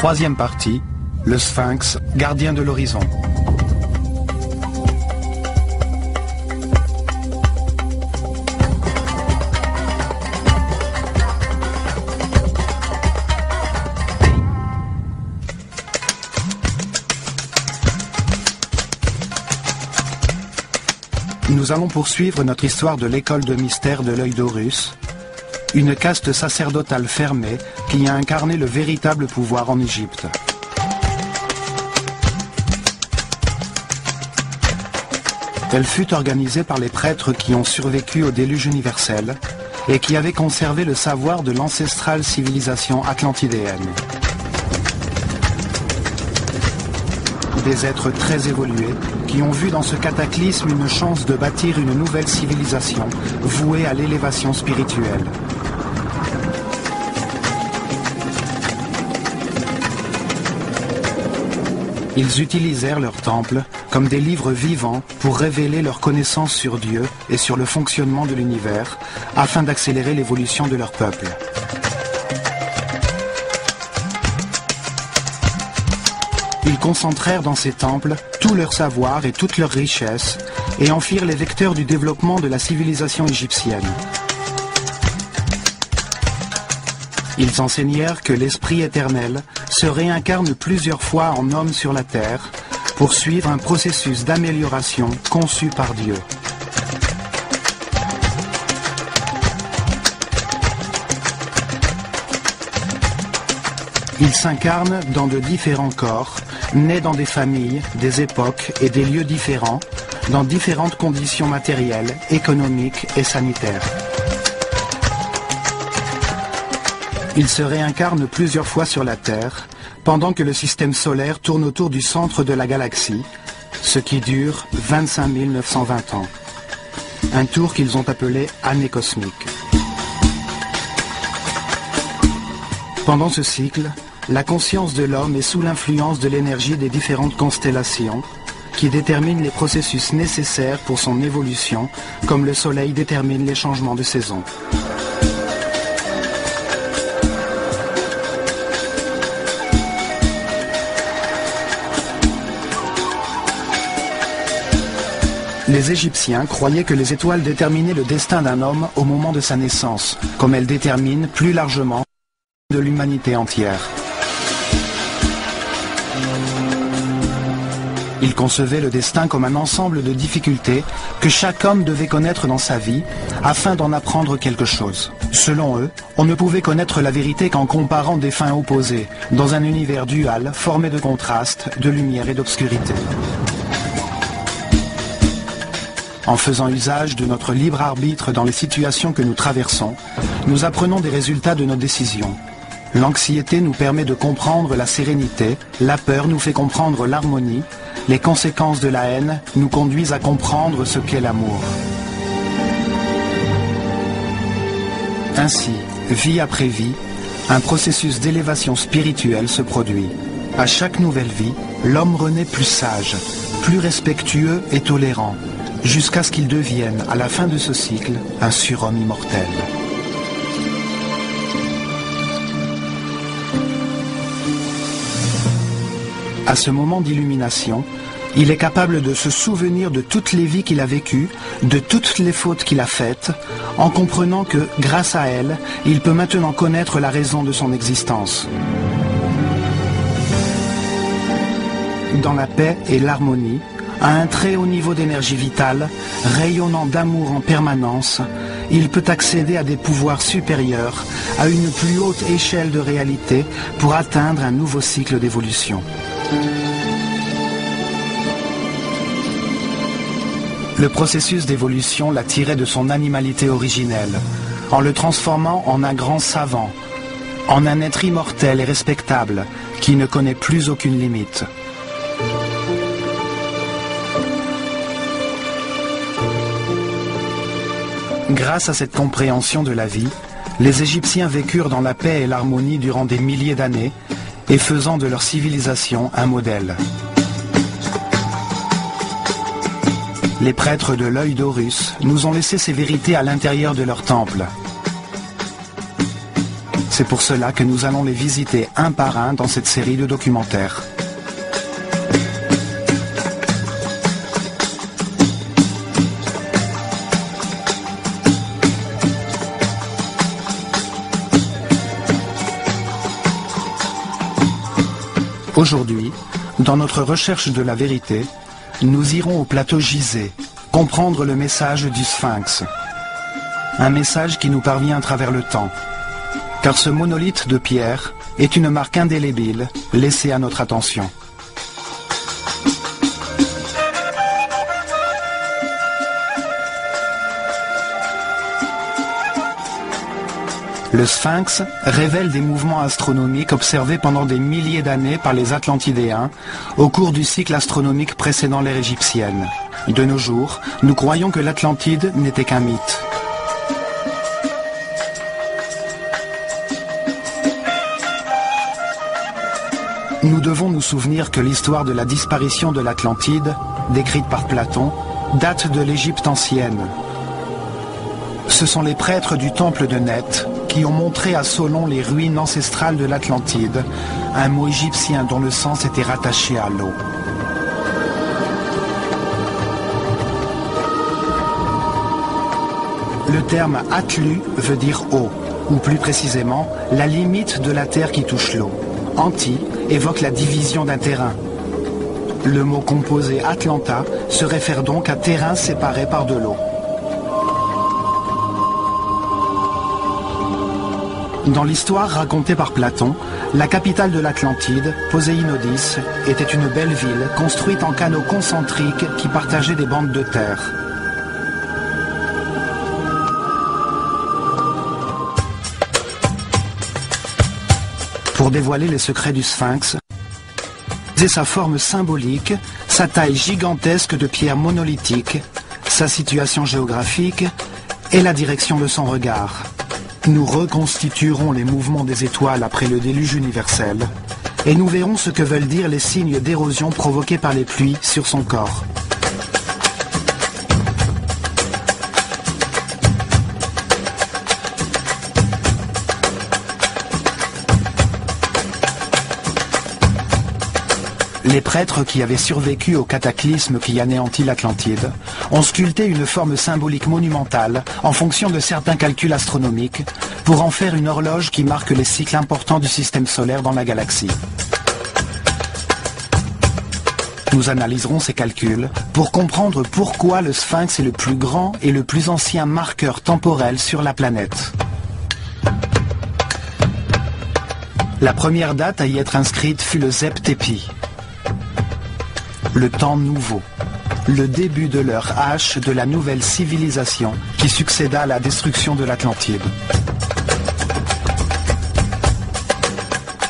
Troisième partie, le Sphinx, gardien de l'horizon. Nous allons poursuivre notre histoire de l'école de mystère de l'œil d'Horus, une caste sacerdotale fermée qui a incarné le véritable pouvoir en Égypte. Elle fut organisée par les prêtres qui ont survécu au déluge universel et qui avaient conservé le savoir de l'ancestrale civilisation atlantidéenne. Des êtres très évolués qui ont vu dans ce cataclysme une chance de bâtir une nouvelle civilisation vouée à l'élévation spirituelle. Ils utilisèrent leurs temples comme des livres vivants pour révéler leurs connaissances sur Dieu et sur le fonctionnement de l'univers afin d'accélérer l'évolution de leur peuple. Ils concentrèrent dans ces temples tout leur savoir et toute leur richesse et en firent les vecteurs du développement de la civilisation égyptienne. Ils enseignèrent que l'Esprit éternel se réincarne plusieurs fois en homme sur la terre pour suivre un processus d'amélioration conçu par Dieu. Il s'incarne dans de différents corps, nés dans des familles, des époques et des lieux différents, dans différentes conditions matérielles, économiques et sanitaires. Il se réincarne plusieurs fois sur la Terre, pendant que le système solaire tourne autour du centre de la galaxie, ce qui dure 25 920 ans. Un tour qu'ils ont appelé année cosmique. Pendant ce cycle, la conscience de l'homme est sous l'influence de l'énergie des différentes constellations qui déterminent les processus nécessaires pour son évolution, comme le Soleil détermine les changements de saison. Les Égyptiens croyaient que les étoiles déterminaient le destin d'un homme au moment de sa naissance, comme elles déterminent plus largement de l'humanité entière. Ils concevaient le destin comme un ensemble de difficultés que chaque homme devait connaître dans sa vie afin d'en apprendre quelque chose. Selon eux, on ne pouvait connaître la vérité qu'en comparant des fins opposées, dans un univers dual formé de contrastes, de lumière et d'obscurité. En faisant usage de notre libre arbitre dans les situations que nous traversons, nous apprenons des résultats de nos décisions. L'anxiété nous permet de comprendre la sérénité, la peur nous fait comprendre l'harmonie, les conséquences de la haine nous conduisent à comprendre ce qu'est l'amour. Ainsi, vie après vie, un processus d'élévation spirituelle se produit. À chaque nouvelle vie, l'homme renaît plus sage, plus respectueux et tolérant, jusqu'à ce qu'il devienne, à la fin de ce cycle, un surhomme immortel. À ce moment d'illumination, il est capable de se souvenir de toutes les vies qu'il a vécues, de toutes les fautes qu'il a faites, en comprenant que, grâce à elles, il peut maintenant connaître la raison de son existence. Dans la paix et l'harmonie, à un très haut niveau d'énergie vitale, rayonnant d'amour en permanence, il peut accéder à des pouvoirs supérieurs, à une plus haute échelle de réalité pour atteindre un nouveau cycle d'évolution. Le processus d'évolution l'a tiré de son animalité originelle, en le transformant en un grand savant, en un être immortel et respectable qui ne connaît plus aucune limite. Grâce à cette compréhension de la vie, les Égyptiens vécurent dans la paix et l'harmonie durant des milliers d'années et faisant de leur civilisation un modèle. Les prêtres de l'œil d'Horus nous ont laissé ces vérités à l'intérieur de leur temple. C'est pour cela que nous allons les visiter un par un dans cette série de documentaires. Aujourd'hui, dans notre recherche de la vérité, nous irons au plateau Gizeh, comprendre le message du Sphinx. Un message qui nous parvient à travers le temps. Car ce monolithe de pierre est une marque indélébile laissée à notre attention. Le Sphinx révèle des mouvements astronomiques observés pendant des milliers d'années par les Atlantidéens au cours du cycle astronomique précédant l'ère égyptienne. De nos jours, nous croyons que l'Atlantide n'était qu'un mythe. Nous devons nous souvenir que l'histoire de la disparition de l'Atlantide, décrite par Platon, date de l'Égypte ancienne. Ce sont les prêtres du temple de Neth qui ont montré à Solon les ruines ancestrales de l'Atlantide, un mot égyptien dont le sens était rattaché à l'eau. Le terme Atlu veut dire eau, ou plus précisément, la limite de la terre qui touche l'eau. Anti évoque la division d'un terrain. Le mot composé Atlanta se réfère donc à terrain séparé par de l'eau. Dans l'histoire racontée par Platon, la capitale de l'Atlantide, Poséinodis, était une belle ville construite en canaux concentriques qui partageaient des bandes de terre. Pour dévoiler les secrets du Sphinx, et sa forme symbolique, sa taille gigantesque de pierre monolithique, sa situation géographique et la direction de son regard. Nous reconstituerons les mouvements des étoiles après le déluge universel et nous verrons ce que veulent dire les signes d'érosion provoqués par les pluies sur son corps. Les prêtres qui avaient survécu au cataclysme qui anéantit l'Atlantide ont sculpté une forme symbolique monumentale en fonction de certains calculs astronomiques pour en faire une horloge qui marque les cycles importants du système solaire dans la galaxie. Nous analyserons ces calculs pour comprendre pourquoi le Sphinx est le plus grand et le plus ancien marqueur temporel sur la planète. La première date à y être inscrite fut le Zep Tepi. Le temps nouveau, le début de l'heure H de la nouvelle civilisation qui succéda à la destruction de l'Atlantide.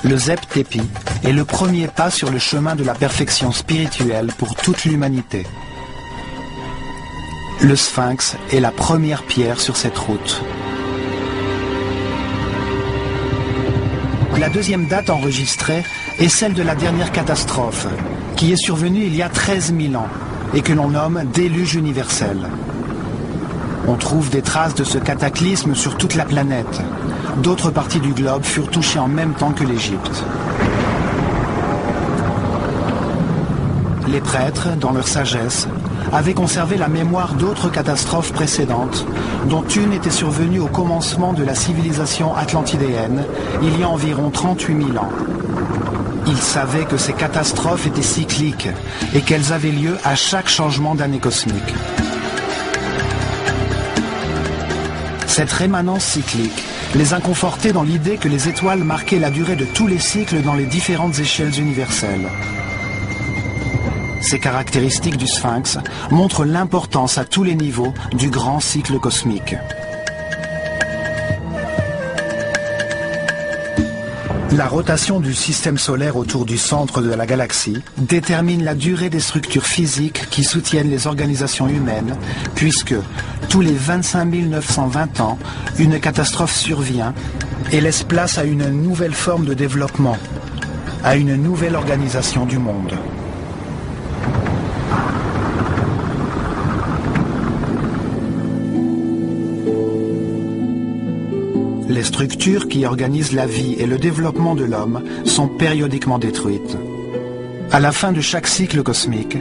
Le Zep Tepi est le premier pas sur le chemin de la perfection spirituelle pour toute l'humanité. Le Sphinx est la première pierre sur cette route. La deuxième date enregistrée est celle de la dernière catastrophe, qui est survenue il y a 13 000 ans et que l'on nomme déluge universel. On trouve des traces de ce cataclysme sur toute la planète. D'autres parties du globe furent touchées en même temps que l'Égypte. Les prêtres, dans leur sagesse, avaient conservé la mémoire d'autres catastrophes précédentes, dont une était survenue au commencement de la civilisation atlantidéenne, il y a environ 38 000 ans. Ils savaient que ces catastrophes étaient cycliques et qu'elles avaient lieu à chaque changement d'année cosmique. Cette rémanence cyclique les inconfortait dans l'idée que les étoiles marquaient la durée de tous les cycles dans les différentes échelles universelles. Ces caractéristiques du Sphinx montrent l'importance à tous les niveaux du grand cycle cosmique. La rotation du système solaire autour du centre de la galaxie détermine la durée des structures physiques qui soutiennent les organisations humaines, puisque tous les 25 920 ans, une catastrophe survient et laisse place à une nouvelle forme de développement, à une nouvelle organisation du monde. Les structures qui organisent la vie et le développement de l'homme sont périodiquement détruites. À la fin de chaque cycle cosmique,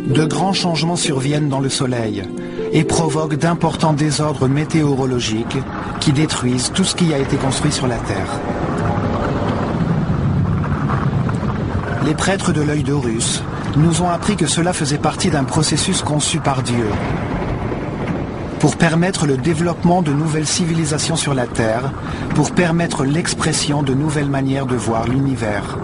de grands changements surviennent dans le Soleil et provoquent d'importants désordres météorologiques qui détruisent tout ce qui a été construit sur la Terre. Les prêtres de l'œil d'Horus nous ont appris que cela faisait partie d'un processus conçu par Dieu pour permettre le développement de nouvelles civilisations sur la Terre, pour permettre l'expression de nouvelles manières de voir l'univers.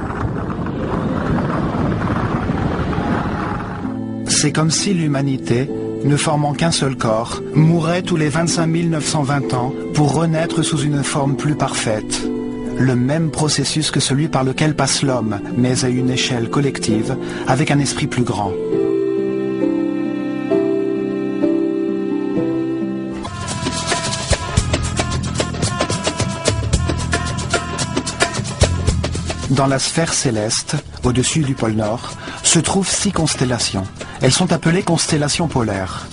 C'est comme si l'humanité, ne formant qu'un seul corps, mourrait tous les 25 920 ans pour renaître sous une forme plus parfaite. Le même processus que celui par lequel passe l'homme, mais à une échelle collective, avec un esprit plus grand. Dans la sphère céleste, au-dessus du pôle Nord, se trouvent 6 constellations. Elles sont appelées constellations polaires.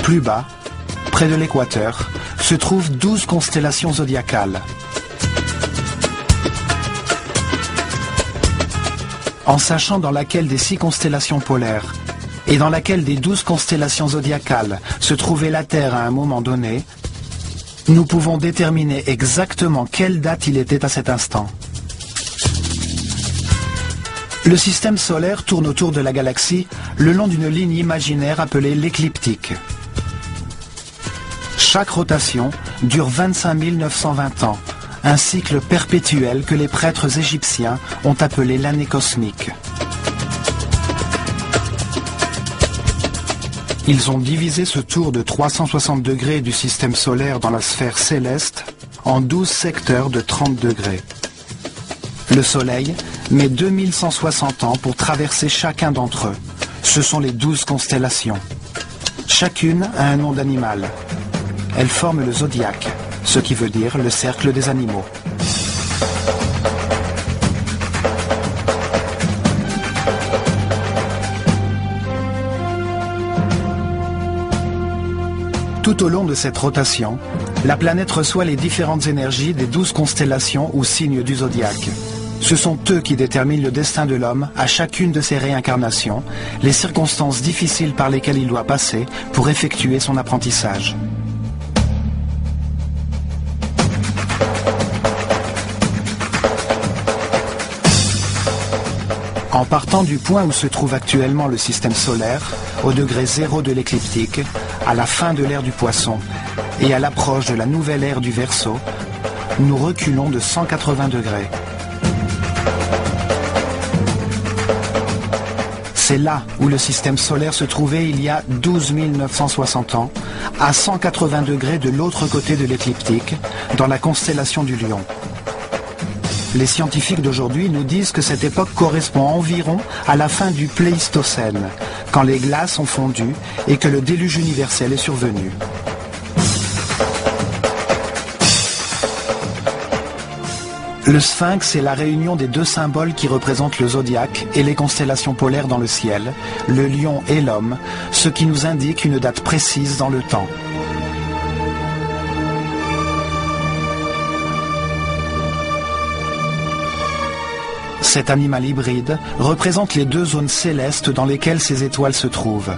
Plus bas, près de l'équateur, se trouvent 12 constellations zodiacales. En sachant dans laquelle des 6 constellations polaires et dans laquelle des 12 constellations zodiacales se trouvait la Terre à un moment donné, nous pouvons déterminer exactement quelle date il était à cet instant. Le système solaire tourne autour de la galaxie le long d'une ligne imaginaire appelée l'écliptique. Chaque rotation dure 25 920 ans, un cycle perpétuel que les prêtres égyptiens ont appelé l'année cosmique. Ils ont divisé ce tour de 360 degrés du système solaire dans la sphère céleste en 12 secteurs de 30 degrés. Le Soleil met 2160 ans pour traverser chacun d'entre eux. Ce sont les 12 constellations. Chacune a un nom d'animal. Elles forment le zodiaque, ce qui veut dire le cercle des animaux. Tout au long de cette rotation, la planète reçoit les différentes énergies des 12 constellations ou signes du zodiaque. Ce sont eux qui déterminent le destin de l'homme à chacune de ses réincarnations, les circonstances difficiles par lesquelles il doit passer pour effectuer son apprentissage. En partant du point où se trouve actuellement le système solaire, au degré 0 de l'écliptique, à la fin de l'ère du Poisson et à l'approche de la nouvelle ère du Verseau, nous reculons de 180 degrés. C'est là où le système solaire se trouvait il y a 12 960 ans, à 180 degrés de l'autre côté de l'écliptique, dans la constellation du Lion. Les scientifiques d'aujourd'hui nous disent que cette époque correspond environ à la fin du Pléistocène, quand les glaces ont fondu et que le déluge universel est survenu. Le sphinx est la réunion des 2 symboles qui représentent le zodiaque et les constellations polaires dans le ciel, le lion et l'homme, ce qui nous indique une date précise dans le temps. Cet animal hybride représente les 2 zones célestes dans lesquelles ces étoiles se trouvent.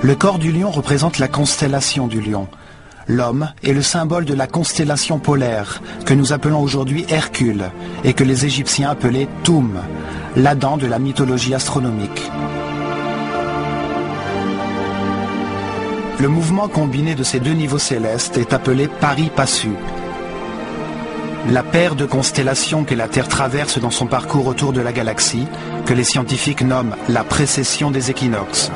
Le corps du lion représente la constellation du lion. L'homme est le symbole de la constellation polaire, que nous appelons aujourd'hui Hercule, et que les Égyptiens appelaient Toum, l'Adam de la mythologie astronomique. Le mouvement combiné de ces 2 niveaux célestes est appelé pari-passu. La paire de constellations que la Terre traverse dans son parcours autour de la galaxie, que les scientifiques nomment la précession des équinoxes.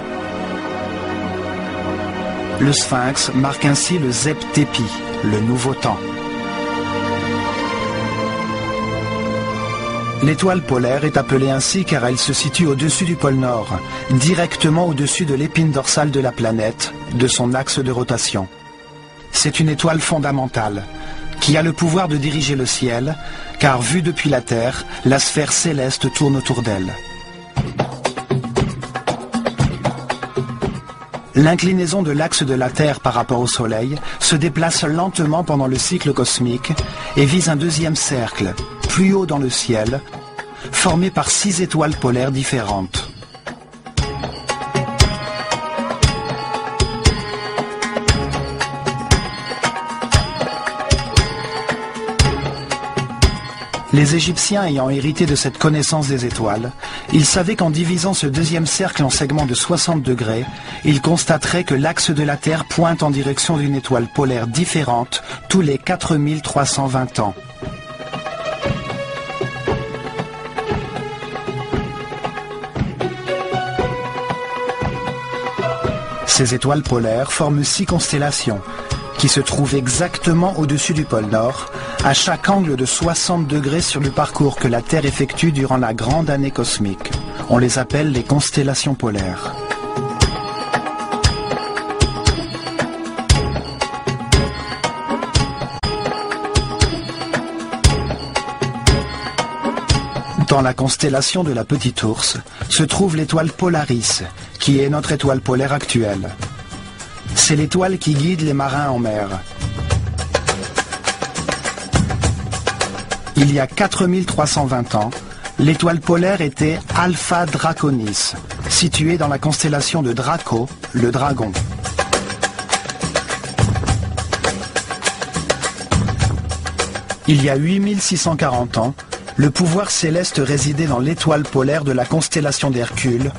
Le sphinx marque ainsi le Zep-Tepi, le nouveau temps. L'étoile polaire est appelée ainsi car elle se situe au-dessus du pôle Nord, directement au-dessus de l'épine dorsale de la planète, de son axe de rotation. C'est une étoile fondamentale, qui a le pouvoir de diriger le ciel, car vue depuis la Terre, la sphère céleste tourne autour d'elle. L'inclinaison de l'axe de la Terre par rapport au Soleil se déplace lentement pendant le cycle cosmique et vise un deuxième cercle, plus haut dans le ciel, formé par 6 étoiles polaires différentes. Les Égyptiens ayant hérité de cette connaissance des étoiles, ils savaient qu'en divisant ce deuxième cercle en segments de 60 degrés, ils constateraient que l'axe de la Terre pointe en direction d'une étoile polaire différente tous les 4320 ans. Ces étoiles polaires forment 6 constellations, qui se trouvent exactement au-dessus du pôle Nord, à chaque angle de 60 degrés sur le parcours que la Terre effectue durant la grande année cosmique. On les appelle les constellations polaires. Dans la constellation de la Petite Ourse se trouve l'étoile Polaris, qui est notre étoile polaire actuelle. C'est l'étoile qui guide les marins en mer. Il y a 4320 ans, l'étoile polaire était Alpha Draconis, située dans la constellation de Draco, le dragon. Il y a 8640 ans, le pouvoir céleste résidait dans l'étoile polaire de la constellation d'Hercule,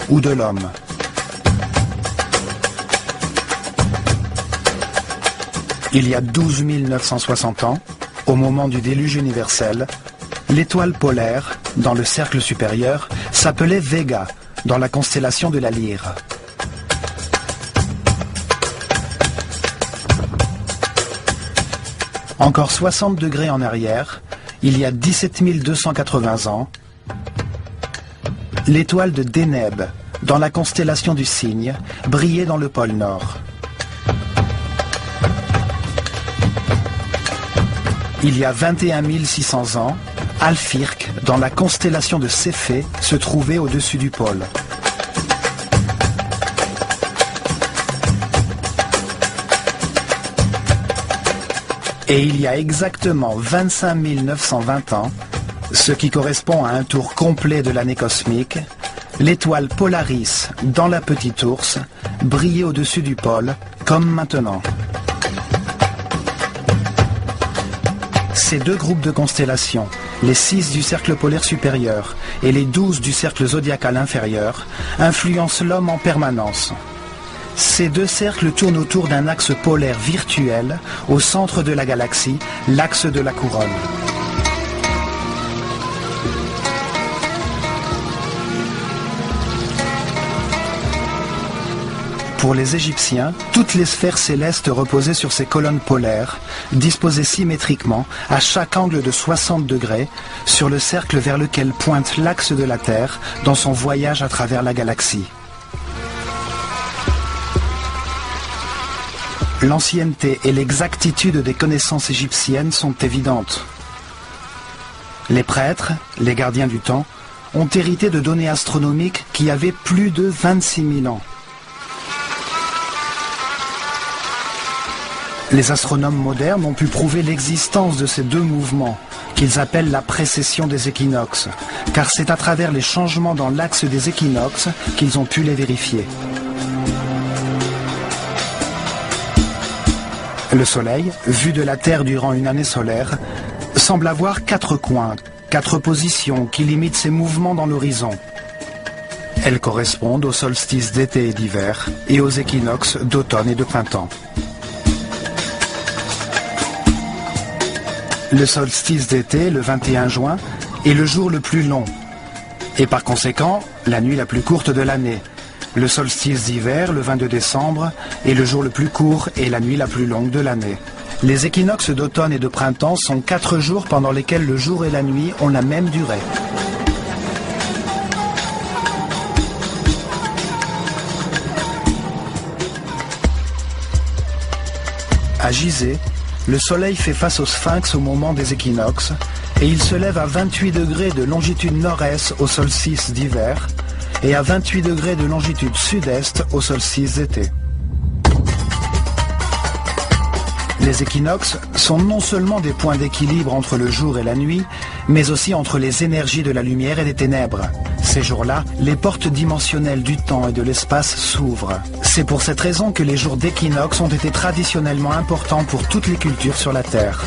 ou de l'homme. Il y a 12 960 ans, au moment du déluge universel, l'étoile polaire, dans le cercle supérieur, s'appelait Vega, dans la constellation de la Lyre. Encore 60 degrés en arrière, il y a 17 280 ans, l'étoile de Deneb, dans la constellation du Cygne, brillait dans le pôle Nord. Il y a 21 600 ans, Alphyrque, dans la constellation de Céphée, se trouvait au-dessus du pôle. Et il y a exactement 25 920 ans, ce qui correspond à un tour complet de l'année cosmique, l'étoile Polaris, dans la Petite Ourse, brillait au-dessus du pôle, comme maintenant. Ces deux groupes de constellations, les 6 du cercle polaire supérieur et les 12 du cercle zodiacal inférieur, influencent l'homme en permanence. Ces deux cercles tournent autour d'un axe polaire virtuel au centre de la galaxie, l'axe de la couronne. Pour les Égyptiens, toutes les sphères célestes reposaient sur ces colonnes polaires, disposées symétriquement, à chaque angle de 60 degrés, sur le cercle vers lequel pointe l'axe de la Terre dans son voyage à travers la galaxie. L'ancienneté et l'exactitude des connaissances égyptiennes sont évidentes. Les prêtres, les gardiens du temps, ont hérité de données astronomiques qui avaient plus de 26 000 ans. Les astronomes modernes ont pu prouver l'existence de ces deux mouvements, qu'ils appellent la précession des équinoxes, car c'est à travers les changements dans l'axe des équinoxes qu'ils ont pu les vérifier. Le Soleil, vu de la Terre durant une année solaire, semble avoir 4 coins, 4 positions qui limitent ses mouvements dans l'horizon. Elles correspondent aux solstices d'été et d'hiver et aux équinoxes d'automne et de printemps. Le solstice d'été, le 21 juin, est le jour le plus long, et par conséquent, la nuit la plus courte de l'année. Le solstice d'hiver, le 22 décembre, est le jour le plus court et la nuit la plus longue de l'année. Les équinoxes d'automne et de printemps sont 4 jours pendant lesquels le jour et la nuit ont la même durée. À Gizeh, le Soleil fait face au Sphinx au moment des équinoxes et il se lève à 28 degrés de longitude nord-est au solstice d'hiver et à 28 degrés de longitude sud-est au solstice d'été. Les équinoxes sont non seulement des points d'équilibre entre le jour et la nuit, mais aussi entre les énergies de la lumière et des ténèbres. Ces jours-là, les portes dimensionnelles du temps et de l'espace s'ouvrent. C'est pour cette raison que les jours d'équinoxe ont été traditionnellement importants pour toutes les cultures sur la Terre.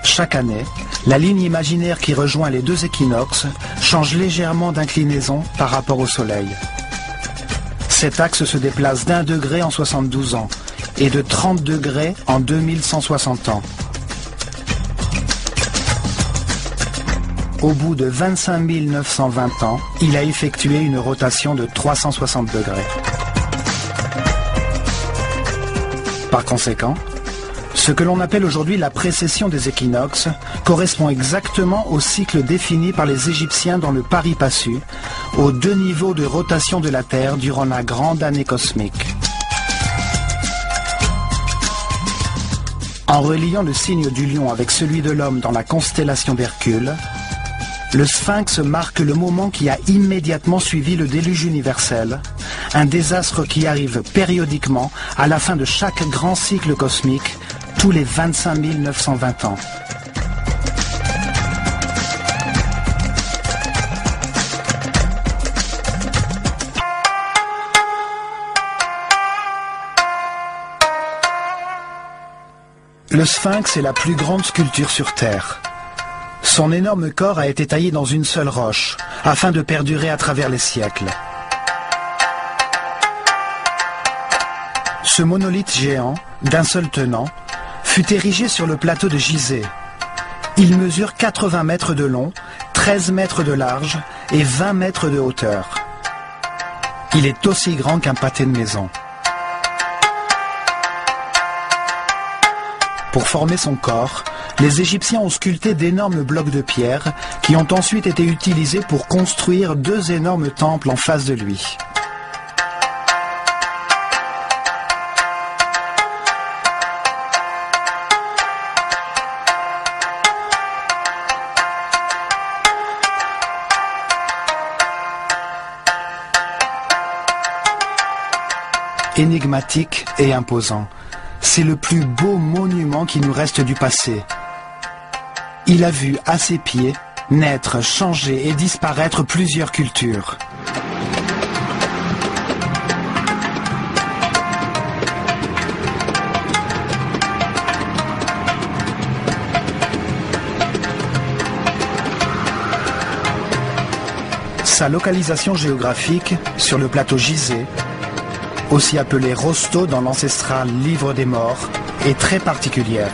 Chaque année, la ligne imaginaire qui rejoint les deux équinoxes change légèrement d'inclinaison par rapport au Soleil. Cet axe se déplace d'1 degré en 72 ans et de 30 degrés en 2160 ans. Au bout de 25 920 ans, il a effectué une rotation de 360 degrés. Par conséquent, ce que l'on appelle aujourd'hui la précession des équinoxes correspond exactement au cycle défini par les Égyptiens dans le pari passu, aux 2 niveaux de rotation de la Terre durant la grande année cosmique. En reliant le signe du lion avec celui de l'homme dans la constellation d'Hercule, le Sphinx marque le moment qui a immédiatement suivi le déluge universel, un désastre qui arrive périodiquement à la fin de chaque grand cycle cosmique, tous les 25 920 ans. Le Sphinx est la plus grande sculpture sur Terre. Son énorme corps a été taillé dans une seule roche, afin de perdurer à travers les siècles. Ce monolithe géant, d'un seul tenant, fut érigé sur le plateau de Gizeh. Il mesure 80 mètres de long, 13 mètres de large et 20 mètres de hauteur. Il est aussi grand qu'un pâté de maison. Pour former son corps, les Égyptiens ont sculpté d'énormes blocs de pierre qui ont ensuite été utilisés pour construire 2 énormes temples en face de lui. Énigmatique et imposant, c'est le plus beau monument qui nous reste du passé. Il a vu à ses pieds naître, changer et disparaître plusieurs cultures. Sa localisation géographique sur le plateau Gizeh, aussi appelé Rosto dans l'ancestral Livre des Morts, est très particulière.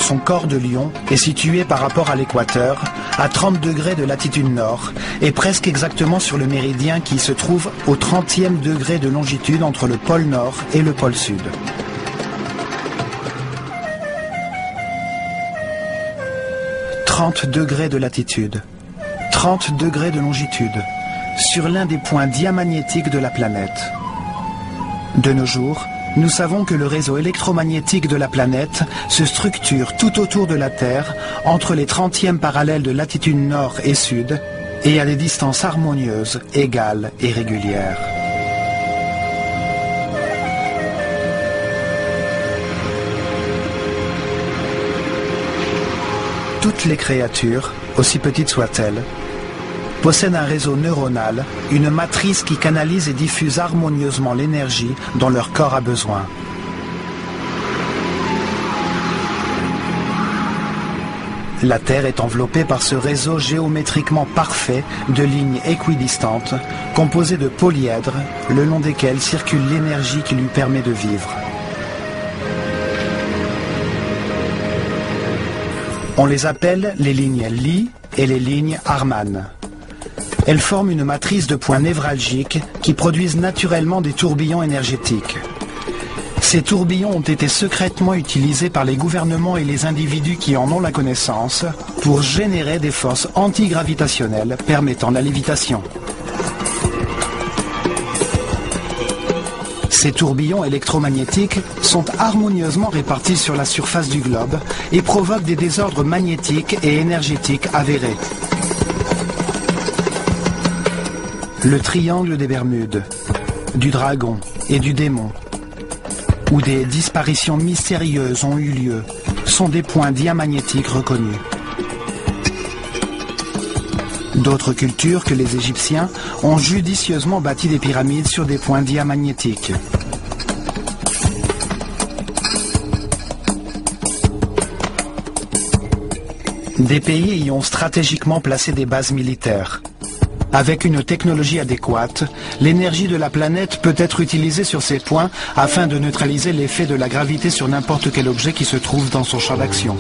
Son corps de lion est situé par rapport à l'équateur, à 30 degrés de latitude nord, et presque exactement sur le méridien qui se trouve au 30e degré de longitude entre le pôle nord et le pôle sud. « 30 degrés de latitude, 30 degrés de longitude, sur l'un des points diamagnétiques de la planète. De nos jours, nous savons que le réseau électromagnétique de la planète se structure tout autour de la Terre, entre les 30e parallèles de latitude nord et sud, et à des distances harmonieuses, égales et régulières. Toutes les créatures, aussi petites soient-elles, possèdent un réseau neuronal, une matrice qui canalise et diffuse harmonieusement l'énergie dont leur corps a besoin. La Terre est enveloppée par ce réseau géométriquement parfait de lignes équidistantes, composées de polyèdres, le long desquels circule l'énergie qui lui permet de vivre. On les appelle les lignes Lie et les lignes Harman. Elles forment une matrice de points névralgiques qui produisent naturellement des tourbillons énergétiques. Ces tourbillons ont été secrètement utilisés par les gouvernements et les individus qui en ont la connaissance pour générer des forces antigravitationnelles permettant la lévitation. Ces tourbillons électromagnétiques sont harmonieusement répartis sur la surface du globe et provoquent des désordres magnétiques et énergétiques avérés. Le triangle des Bermudes, du dragon et du démon, où des disparitions mystérieuses ont eu lieu, sont des points diamagnétiques reconnus. D'autres cultures que les Égyptiens ont judicieusement bâti des pyramides sur des points diamagnétiques. Des pays y ont stratégiquement placé des bases militaires. Avec une technologie adéquate, l'énergie de la planète peut être utilisée sur ces points afin de neutraliser l'effet de la gravité sur n'importe quel objet qui se trouve dans son champ d'action.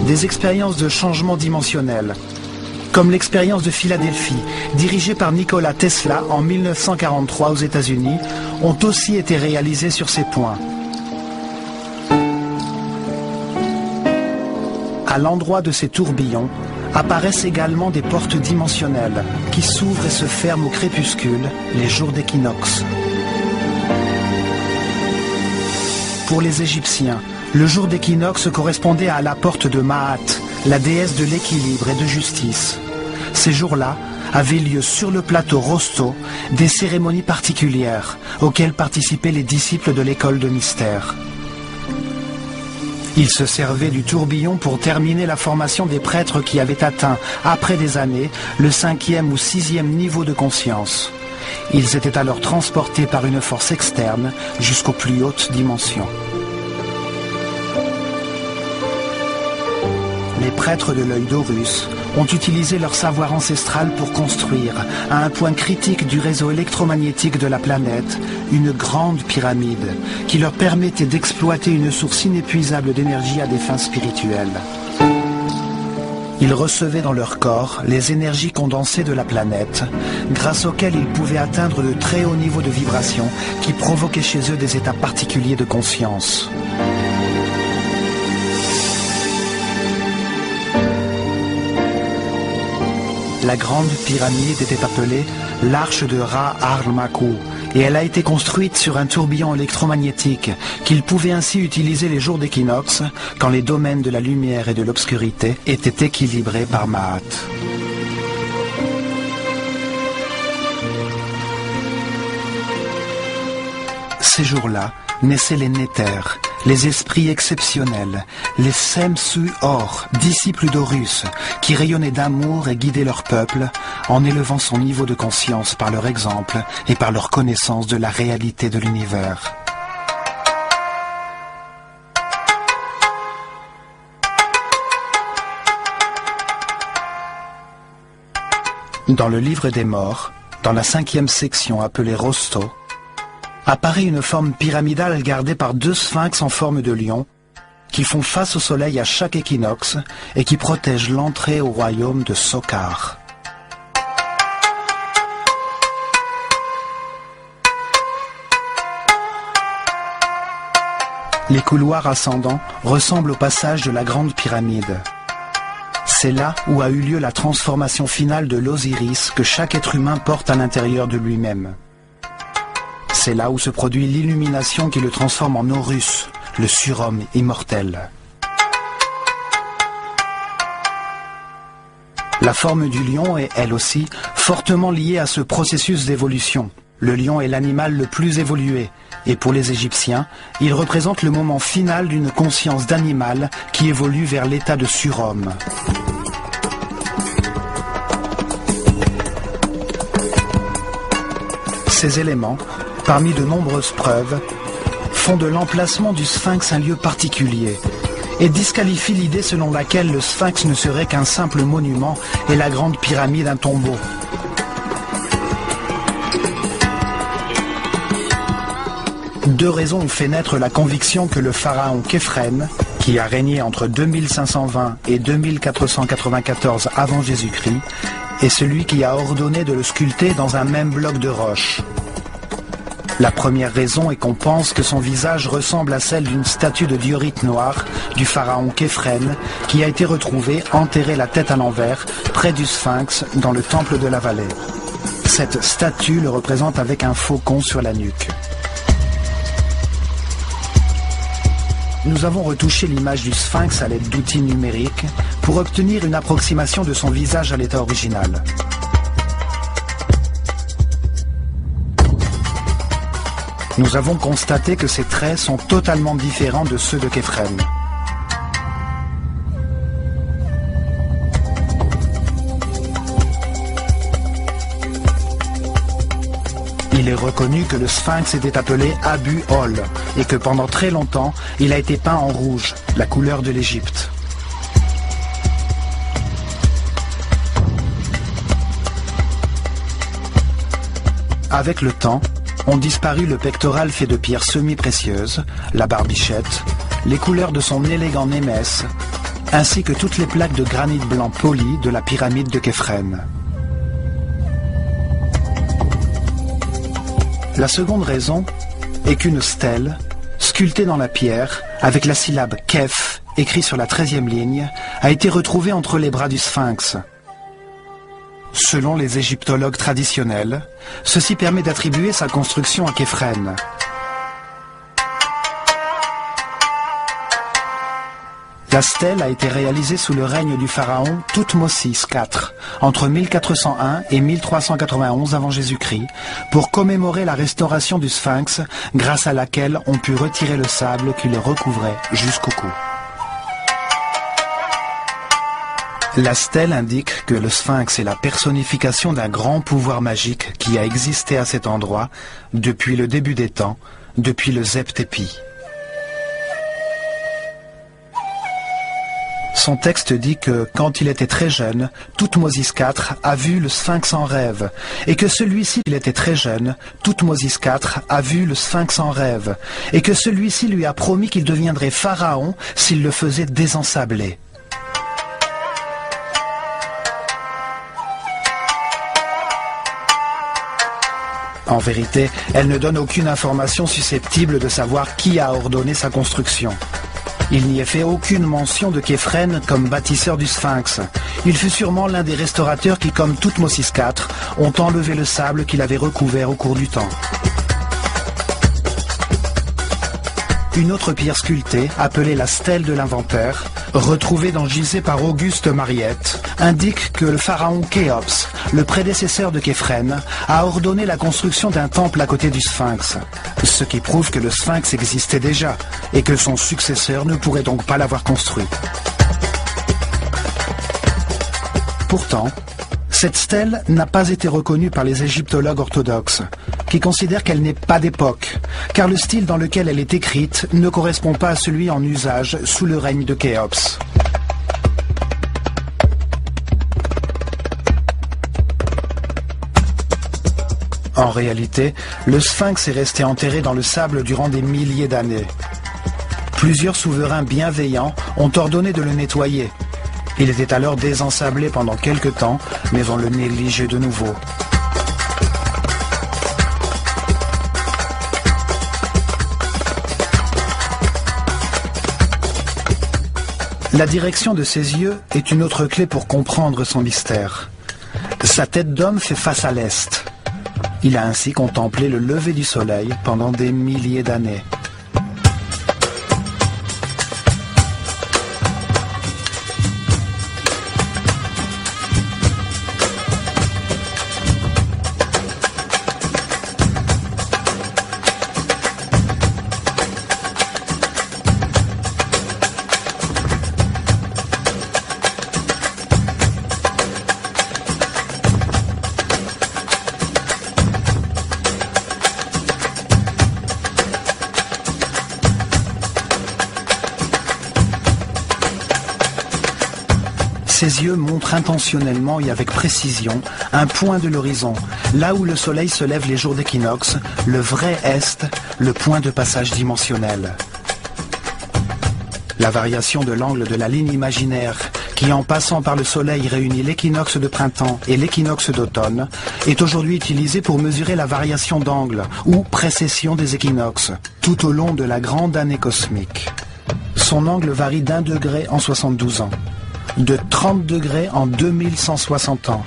Des expériences de changement dimensionnel, comme l'expérience de Philadelphie, dirigée par Nikola Tesla en 1943 aux États-Unis, ont aussi été réalisées sur ces points. À l'endroit de ces tourbillons, apparaissent également des portes dimensionnelles qui s'ouvrent et se ferment au crépuscule, les jours d'équinoxe. Pour les Égyptiens, le jour d'équinoxe correspondait à la porte de Maat, la déesse de l'équilibre et de justice. Ces jours-là avaient lieu sur le plateau Rosto des cérémonies particulières auxquelles participaient les disciples de l'école de mystère. Ils se servaient du tourbillon pour terminer la formation des prêtres qui avaient atteint, après des années, le 5e ou 6e niveau de conscience. Ils étaient alors transportés par une force externe jusqu'aux plus hautes dimensions. Les prêtres de l'œil d'Horus ont utilisé leur savoir ancestral pour construire, à un point critique du réseau électromagnétique de la planète, une grande pyramide qui leur permettait d'exploiter une source inépuisable d'énergie à des fins spirituelles. Ils recevaient dans leur corps les énergies condensées de la planète, grâce auxquelles ils pouvaient atteindre de très hauts niveaux de vibration qui provoquaient chez eux des états particuliers de conscience. La grande pyramide était appelée l'arche de Ra-Ar-Makou et elle a été construite sur un tourbillon électromagnétique qu'ils pouvaient ainsi utiliser les jours d'équinoxe quand les domaines de la lumière et de l'obscurité étaient équilibrés par Maat. Ces jours-là naissaient les Néthers, les esprits exceptionnels, les Semsu-Or, disciples d'Horus, qui rayonnaient d'amour et guidaient leur peuple en élevant son niveau de conscience par leur exemple et par leur connaissance de la réalité de l'univers. Dans le livre des morts, dans la 5e section appelée Rosto, apparaît une forme pyramidale gardée par 2 sphinx en forme de lion qui font face au soleil à chaque équinoxe et qui protègent l'entrée au royaume de Sokar. Les couloirs ascendants ressemblent au passage de la grande pyramide. C'est là où a eu lieu la transformation finale de l'Osiris que chaque être humain porte à l'intérieur de lui-même. C'est là où se produit l'illumination qui le transforme en Horus, le surhomme immortel. La forme du lion est, elle aussi, fortement liée à ce processus d'évolution. Le lion est l'animal le plus évolué, et pour les Égyptiens, il représente le moment final d'une conscience d'animal qui évolue vers l'état de surhomme. Ces éléments, parmi de nombreuses preuves, font de l'emplacement du sphinx un lieu particulier et disqualifient l'idée selon laquelle le sphinx ne serait qu'un simple monument et la grande pyramide un tombeau. Deux raisons ont fait naître la conviction que le pharaon Képhren, qui a régné entre 2520 et 2494 avant Jésus-Christ, est celui qui a ordonné de le sculpter dans un même bloc de roche. La première raison est qu'on pense que son visage ressemble à celle d'une statue de diorite noire du pharaon Képhren qui a été retrouvée enterrée la tête à l'envers près du Sphinx dans le temple de la vallée. Cette statue le représente avec un faucon sur la nuque. Nous avons retouché l'image du Sphinx à l'aide d'outils numériques pour obtenir une approximation de son visage à l'état original. Nous avons constaté que ses traits sont totalement différents de ceux de Képhren. Il est reconnu que le Sphinx était appelé Abu-Ol et que pendant très longtemps, il a été peint en rouge, la couleur de l'Égypte. Avec le temps, ont disparu le pectoral fait de pierres semi-précieuses, la barbichette, les couleurs de son élégant némès, ainsi que toutes les plaques de granit blanc poli de la pyramide de Képhren. La seconde raison est qu'une stèle, sculptée dans la pierre, avec la syllabe Kef, écrit sur la 13e ligne, a été retrouvée entre les bras du Sphinx. Selon les égyptologues traditionnels, ceci permet d'attribuer sa construction à Képhren. La stèle a été réalisée sous le règne du pharaon Thoutmôsis IV, entre 1401 et 1391 avant Jésus-Christ, pour commémorer la restauration du Sphinx, grâce à laquelle on put retirer le sable qui le recouvrait jusqu'au cou. La stèle indique que le Sphinx est la personnification d'un grand pouvoir magique qui a existé à cet endroit depuis le début des temps, depuis le Zep-Tépi. Son texte dit que, quand il était très jeune, Thoutmôsis IV a vu le Sphinx en rêve, et que celui-ci, il était très jeune, Thoutmôsis IV a vu le Sphinx en rêve, et que celui-ci lui a promis qu'il deviendrait pharaon s'il le faisait désensabler. En vérité, elle ne donne aucune information susceptible de savoir qui a ordonné sa construction. Il n'y est fait aucune mention de Képhren comme bâtisseur du Sphinx. Il fut sûrement l'un des restaurateurs qui, comme Thoutmôsis IV, ont enlevé le sable qu'il avait recouvert au cours du temps. Une autre pierre sculptée, appelée la stèle de l'inventaire, retrouvée dans Gizeh par Auguste Mariette, indique que le pharaon Khéops, le prédécesseur de Képhren, a ordonné la construction d'un temple à côté du Sphinx, ce qui prouve que le Sphinx existait déjà et que son successeur ne pourrait donc pas l'avoir construit. Pourtant, cette stèle n'a pas été reconnue par les égyptologues orthodoxes, qui considèrent qu'elle n'est pas d'époque, car le style dans lequel elle est écrite ne correspond pas à celui en usage sous le règne de Khéops. En réalité, le Sphinx est resté enterré dans le sable durant des milliers d'années. Plusieurs souverains bienveillants ont ordonné de le nettoyer. Il était alors désensablé pendant quelque temps, mais on le négligeait de nouveau. La direction de ses yeux est une autre clé pour comprendre son mystère. Sa tête d'homme fait face à l'est. Il a ainsi contemplé le lever du soleil pendant des milliers d'années. Ses yeux montrent intentionnellement et avec précision un point de l'horizon, là où le soleil se lève les jours d'équinoxe, le vrai est, le point de passage dimensionnel. La variation de l'angle de la ligne imaginaire qui en passant par le Soleil réunit l'équinoxe de printemps et l'équinoxe d'automne, est aujourd'hui utilisé pour mesurer la variation d'angle ou précession des équinoxes tout au long de la grande année cosmique. Son angle varie d'1 degré en 72 ans, de 30 degrés en 2160 ans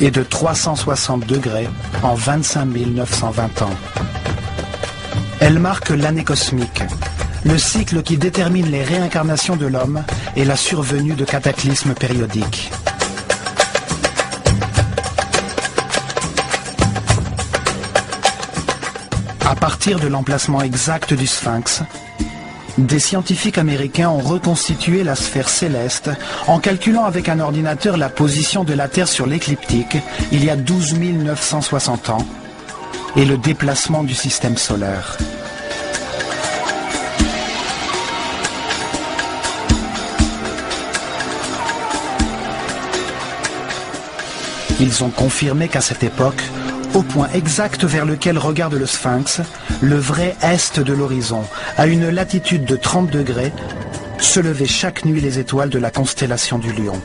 et de 360 degrés en 25 920 ans. Elle marque l'année cosmique, le cycle qui détermine les réincarnations de l'homme et la survenue de cataclysmes périodiques. À partir de l'emplacement exact du Sphinx, des scientifiques américains ont reconstitué la sphère céleste en calculant avec un ordinateur la position de la Terre sur l'écliptique il y a 12 960 ans et le déplacement du système solaire. Ils ont confirmé qu'à cette époque, au point exact vers lequel regarde le Sphinx, le vrai est de l'horizon, à une latitude de 30 degrés, se levaient chaque nuit les étoiles de la constellation du Lion.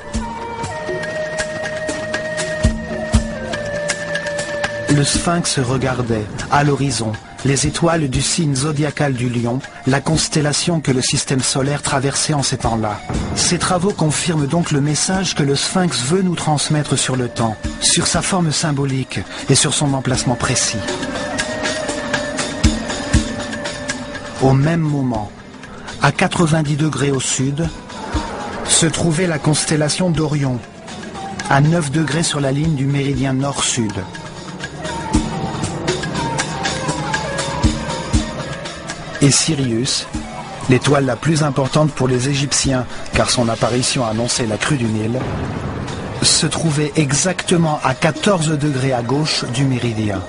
Le Sphinx regardait, à l'horizon, les étoiles du signe zodiacal du Lion, la constellation que le système solaire traversait en ces temps-là. Ces travaux confirment donc le message que le Sphinx veut nous transmettre sur le temps, sur sa forme symbolique et sur son emplacement précis. Au même moment, à 90 degrés au sud, se trouvait la constellation d'Orion, à 9 degrés sur la ligne du méridien nord-sud. Et Sirius, l'étoile la plus importante pour les Égyptiens, car son apparition annonçait la crue du Nil, se trouvait exactement à 14 degrés à gauche du méridien.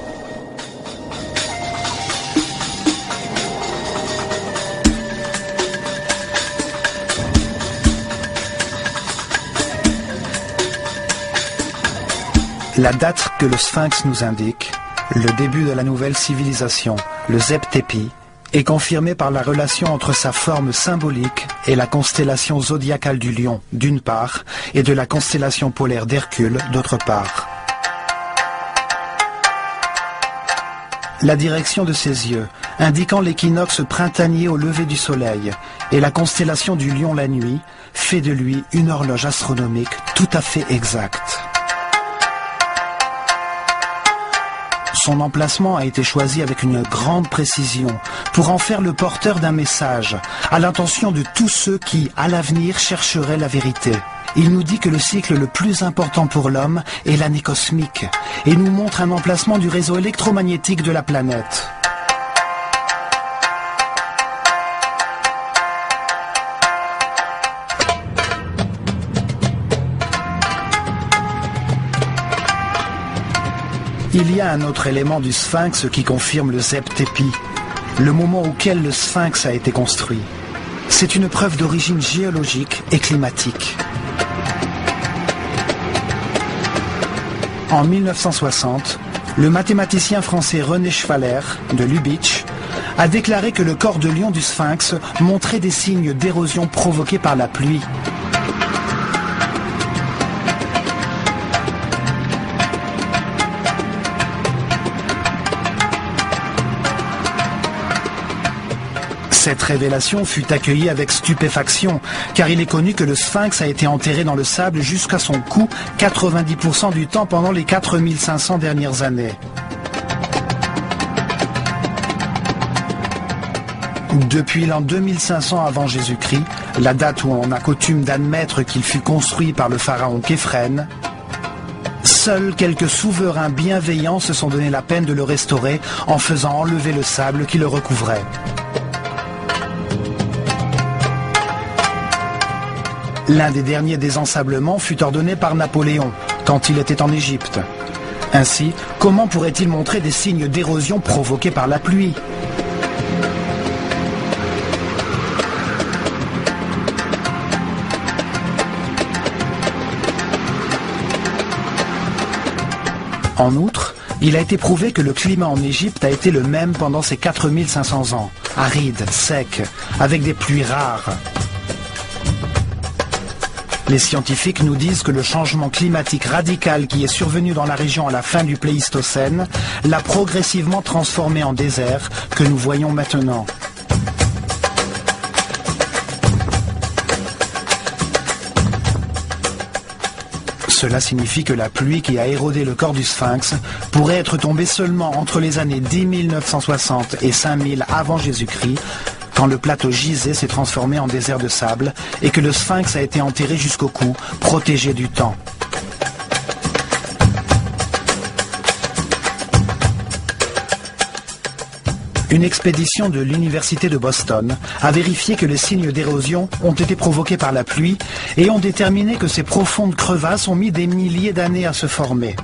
La date que le Sphinx nous indique, le début de la nouvelle civilisation, le Zep-Tepi, est confirmée par la relation entre sa forme symbolique et la constellation zodiacale du Lion, d'une part, et de la constellation polaire d'Hercule, d'autre part. La direction de ses yeux, indiquant l'équinoxe printanier au lever du soleil, et la constellation du Lion la nuit, fait de lui une horloge astronomique tout à fait exacte. Son emplacement a été choisi avec une grande précision pour en faire le porteur d'un message à l'intention de tous ceux qui, à l'avenir, chercheraient la vérité. Il nous dit que le cycle le plus important pour l'homme est l'année cosmique et nous montre un emplacement du réseau électromagnétique de la planète. Il y a un autre élément du Sphinx qui confirme le Zep-Tepi, le moment auquel le Sphinx a été construit. C'est une preuve d'origine géologique et climatique. En 1960, le mathématicien français René Schwaller, de Lubitsch, a déclaré que le corps de lion du Sphinx montrait des signes d'érosion provoqués par la pluie. Cette révélation fut accueillie avec stupéfaction, car il est connu que le Sphinx a été enterré dans le sable jusqu'à son cou 90% du temps pendant les 4500 dernières années. Depuis l'an 2500 avant Jésus-Christ, la date où on a coutume d'admettre qu'il fut construit par le pharaon Képhren, seuls quelques souverains bienveillants se sont donné la peine de le restaurer en faisant enlever le sable qui le recouvrait. L'un des derniers désensablements fut ordonné par Napoléon, quand il était en Égypte. Ainsi, comment pourrait-il montrer des signes d'érosion provoqués par la pluie ? En outre, il a été prouvé que le climat en Égypte a été le même pendant ces 4500 ans, aride, sec, avec des pluies rares. Les scientifiques nous disent que le changement climatique radical qui est survenu dans la région à la fin du Pléistocène l'a progressivement transformé en désert que nous voyons maintenant. Cela signifie que la pluie qui a érodé le corps du Sphinx pourrait être tombée seulement entre les années 10 960 et 5000 avant Jésus-Christ, quand le plateau Gizeh s'est transformé en désert de sable et que le Sphinx a été enterré jusqu'au cou, protégé du temps. Une expédition de l'université de Boston a vérifié que les signes d'érosion ont été provoqués par la pluie et ont déterminé que ces profondes crevasses ont mis des milliers d'années à se former.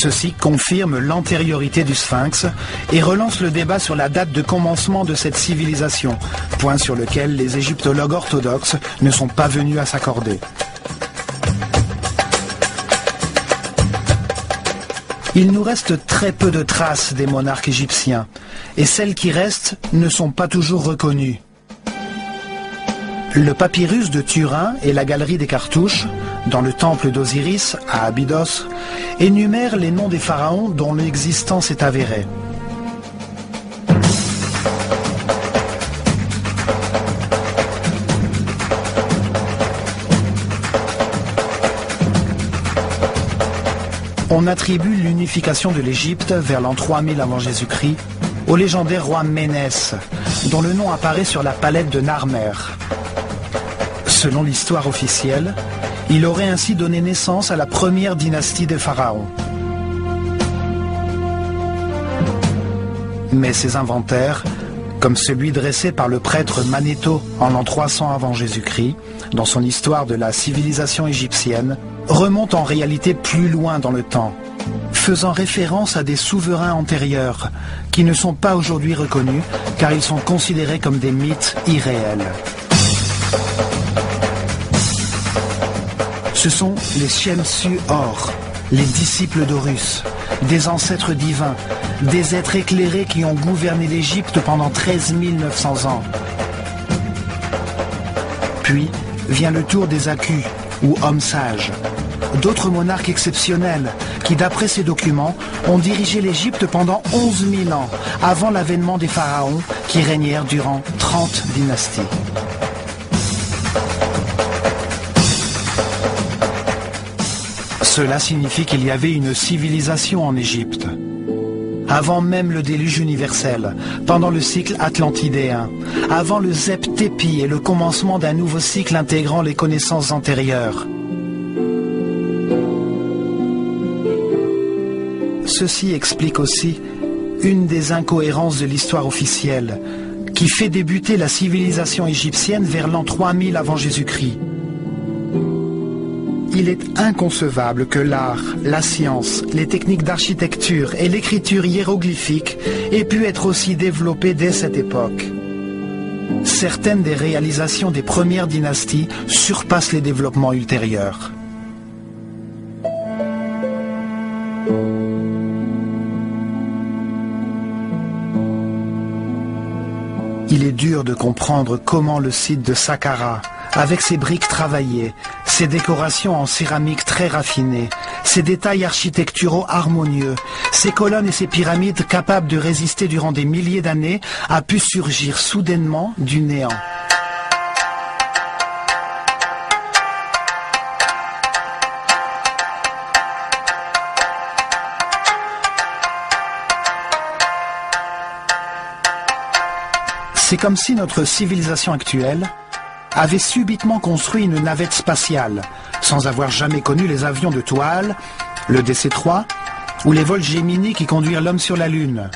Ceci confirme l'antériorité du Sphinx et relance le débat sur la date de commencement de cette civilisation, point sur lequel les égyptologues orthodoxes ne sont pas venus à s'accorder. Il nous reste très peu de traces des monarques égyptiens, et celles qui restent ne sont pas toujours reconnues. Le papyrus de Turin et la galerie des cartouches, dans le temple d'Osiris, à Abydos, énumèrent les noms des pharaons dont l'existence est avérée. On attribue l'unification de l'Égypte vers l'an 3000 avant Jésus-Christ au légendaire roi Ménès, dont le nom apparaît sur la palette de Narmer. Selon l'histoire officielle, il aurait ainsi donné naissance à la première dynastie des pharaons. Mais ces inventaires, comme celui dressé par le prêtre Manetho en l'an 300 avant Jésus-Christ, dans son histoire de la civilisation égyptienne, remontent en réalité plus loin dans le temps, faisant référence à des souverains antérieurs qui ne sont pas aujourd'hui reconnus car ils sont considérés comme des mythes irréels. Ce sont les Shemsu-Hor, les disciples d'Horus, des ancêtres divins, des êtres éclairés qui ont gouverné l'Égypte pendant 13 900 ans. Puis vient le tour des Aku, ou hommes sages, d'autres monarques exceptionnels qui, d'après ces documents, ont dirigé l'Égypte pendant 11 000 ans, avant l'avènement des pharaons qui régnèrent durant 30 dynasties. Cela signifie qu'il y avait une civilisation en Égypte. Avant même le déluge universel, pendant le cycle atlantidéen, avant le Zep-Tépi et le commencement d'un nouveau cycle intégrant les connaissances antérieures. Ceci explique aussi une des incohérences de l'histoire officielle, qui fait débuter la civilisation égyptienne vers l'an 3000 avant Jésus-Christ. Il est inconcevable que l'art, la science, les techniques d'architecture et l'écriture hiéroglyphique aient pu être aussi développées dès cette époque. Certaines des réalisations des premières dynasties surpassent les développements ultérieurs. Il est dur de comprendre comment le site de Saqqara, avec ses briques travaillées, ses décorations en céramique très raffinées, ses détails architecturaux harmonieux, ses colonnes et ses pyramides capables de résister durant des milliers d'années, a pu surgir soudainement du néant. C'est comme si notre civilisation actuelle avait subitement construit une navette spatiale, sans avoir jamais connu les avions de toile, le DC-3 ou les vols Gemini qui conduisent l'homme sur la Lune.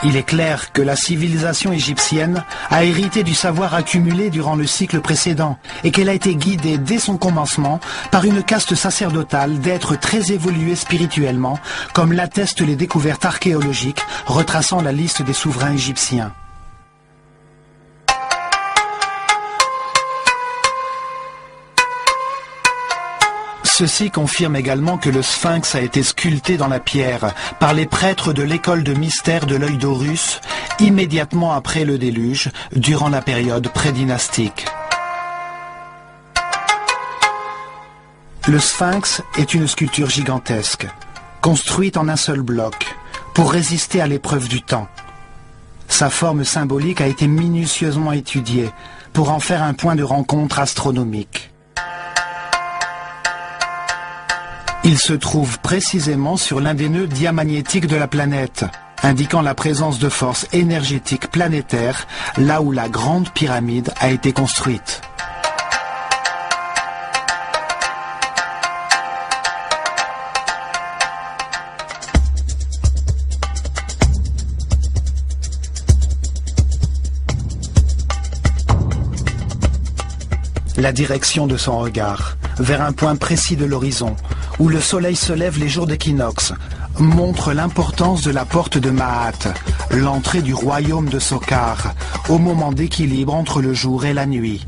Il est clair que la civilisation égyptienne a hérité du savoir accumulé durant le cycle précédent et qu'elle a été guidée dès son commencement par une caste sacerdotale d'êtres très évolués spirituellement, comme l'attestent les découvertes archéologiques retraçant la liste des souverains égyptiens. Ceci confirme également que le sphinx a été sculpté dans la pierre par les prêtres de l'école de mystère de l'œil d'Horus immédiatement après le déluge, durant la période prédynastique. Le sphinx est une sculpture gigantesque, construite en un seul bloc, pour résister à l'épreuve du temps. Sa forme symbolique a été minutieusement étudiée pour en faire un point de rencontre astronomique. Il se trouve précisément sur l'un des nœuds diamagnétiques de la planète, indiquant la présence de forces énergétiques planétaires là où la Grande Pyramide a été construite. La direction de son regard, vers un point précis de l'horizon, où le soleil se lève les jours d'équinoxe, montre l'importance de la porte de Maat, l'entrée du royaume de Sokar, au moment d'équilibre entre le jour et la nuit.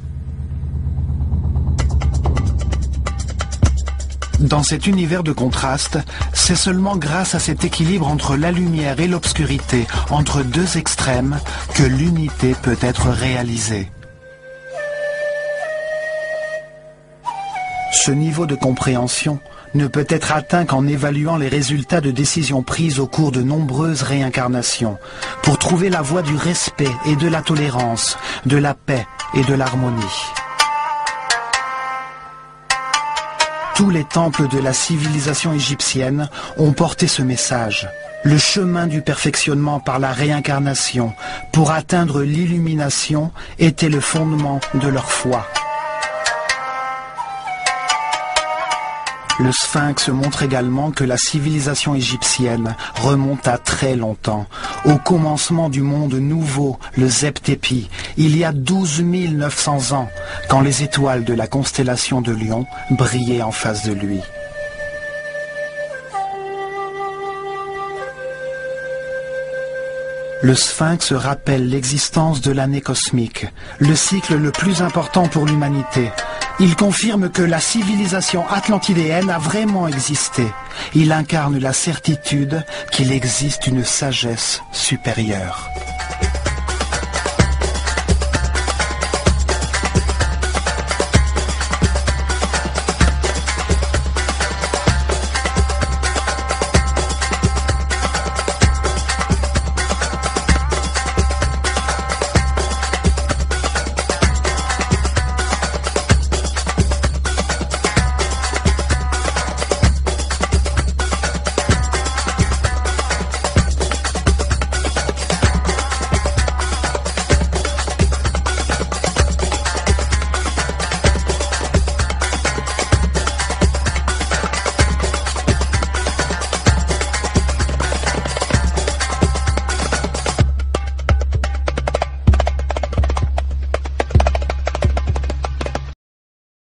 Dans cet univers de contraste, c'est seulement grâce à cet équilibre entre la lumière et l'obscurité, entre deux extrêmes, que l'unité peut être réalisée. Ce niveau de compréhension ne peut être atteint qu'en évaluant les résultats de décisions prises au cours de nombreuses réincarnations, pour trouver la voie du respect et de la tolérance, de la paix et de l'harmonie. Tous les temples de la civilisation égyptienne ont porté ce message. Le chemin du perfectionnement par la réincarnation pour atteindre l'illumination était le fondement de leur foi. Le sphinx montre également que la civilisation égyptienne remonte à très longtemps, au commencement du monde nouveau, le Zep-Tepi, il y a 12 900 ans, quand les étoiles de la constellation de Lion brillaient en face de lui. Le sphinx rappelle l'existence de l'année cosmique, le cycle le plus important pour l'humanité. Il confirme que la civilisation atlantidéenne a vraiment existé. Il incarne la certitude qu'il existe une sagesse supérieure.